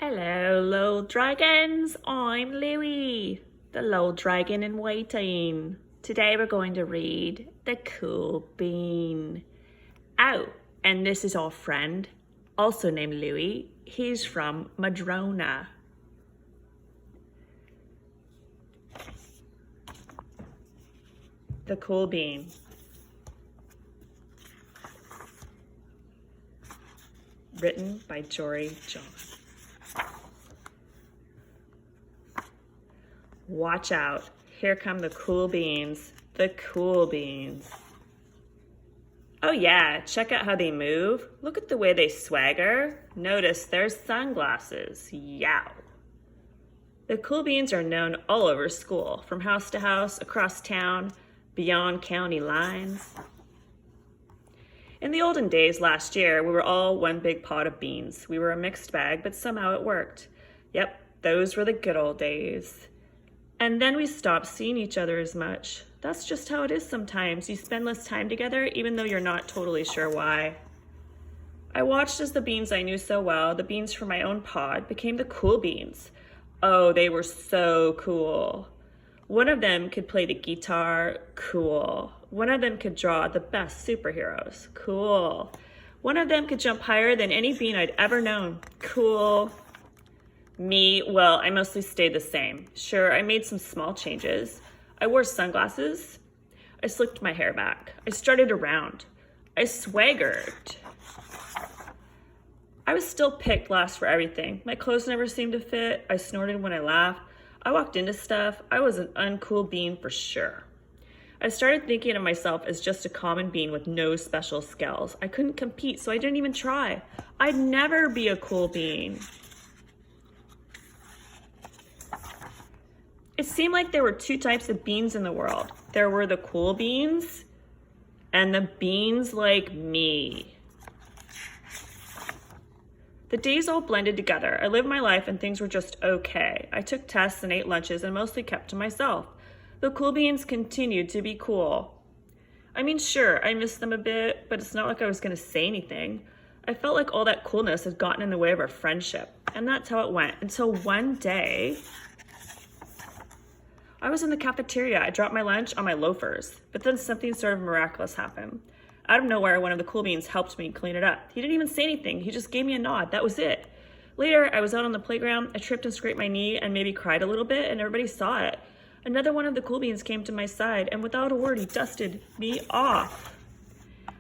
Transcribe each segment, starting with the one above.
Hello, little dragons. I'm Louie, the little dragon in waiting. Today we're going to read The Cool Bean. Oh, and this is our friend, also named Louie. He's from Madrona. The Cool Bean. Written by Jory. Watch out. Here come the cool beans. The cool beans. Oh yeah, check out how they move. Look at the way they swagger. Notice their sunglasses. Yow. The cool beans are known all over school, from house to house, across town, beyond county lines. In the olden days last year, we were all one big pot of beans. We were a mixed bag, but somehow it worked. Yep, those were the good old days. And then we stopped seeing each other as much. That's just how it is sometimes. You spend less time together, even though you're not totally sure why. I watched as the beans I knew so well, the beans from my own pod, became the cool beans. Oh, they were so cool. One of them could play the guitar, cool. One of them could draw the best superheroes, cool. One of them could jump higher than any bean I'd ever known, cool. Me, well, I mostly stayed the same. Sure, I made some small changes. I wore sunglasses. I slicked my hair back. I strutted around. I swaggered. I was still picked last for everything. My clothes never seemed to fit. I snorted when I laughed. I walked into stuff. I was an uncool bean for sure. I started thinking of myself as just a common bean with no special skills. I couldn't compete, so I didn't even try. I'd never be a cool bean. It seemed like there were two types of beans in the world. There were the cool beans and the beans like me. The days all blended together. I lived my life and things were just okay. I took tests and ate lunches and mostly kept to myself. The cool beans continued to be cool. I mean, sure, I missed them a bit, but it's not like I was gonna say anything. I felt like all that coolness had gotten in the way of our friendship. And that's how it went until one day, I was in the cafeteria. I dropped my lunch on my loafers, but then something sort of miraculous happened. Out of nowhere, one of the cool beans helped me clean it up. He didn't even say anything. He just gave me a nod. That was it. Later, I was out on the playground. I tripped and scraped my knee and maybe cried a little bit, and everybody saw it. Another one of the cool beans came to my side, and without a word, he dusted me off.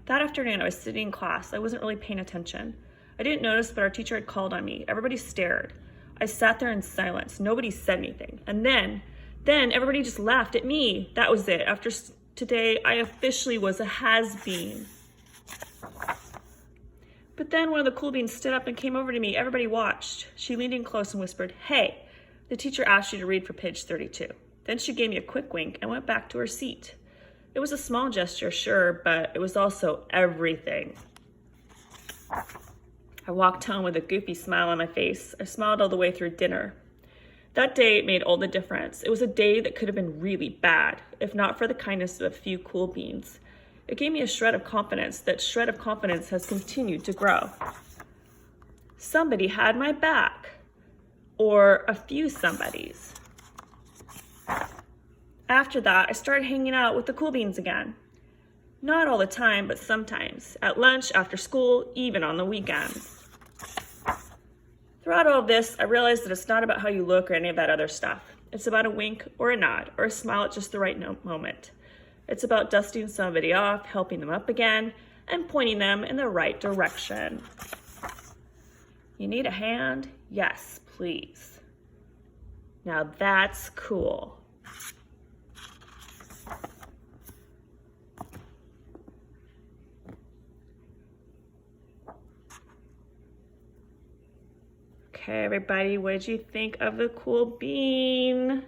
That afternoon, I was sitting in class. I wasn't really paying attention. I didn't notice, but our teacher had called on me. Everybody stared. I sat there in silence. Nobody said anything. And then everybody just laughed at me. That was it. After today, I officially was a has-been. But then one of the cool beans stood up and came over to me. Everybody watched. She leaned in close and whispered, "Hey, the teacher asked you to read for page 32. Then she gave me a quick wink and went back to her seat. It was a small gesture, sure, but it was also everything. I walked home with a goofy smile on my face. I smiled all the way through dinner. That day made all the difference. It was a day that could have been really bad, if not for the kindness of a few cool beans. It gave me a shred of confidence. That shred of confidence has continued to grow. Somebody had my back, or a few somebodies. After that, I started hanging out with the cool beans again. Not all the time, but sometimes. At lunch, after school, even on the weekends. Throughout all of this, I realized that it's not about how you look or any of that other stuff. It's about a wink or a nod or a smile at just the right moment. It's about dusting somebody off, helping them up again, and pointing them in the right direction. You need a hand? Yes, please. Now that's cool. Okay, everybody, what did you think of the cool bean?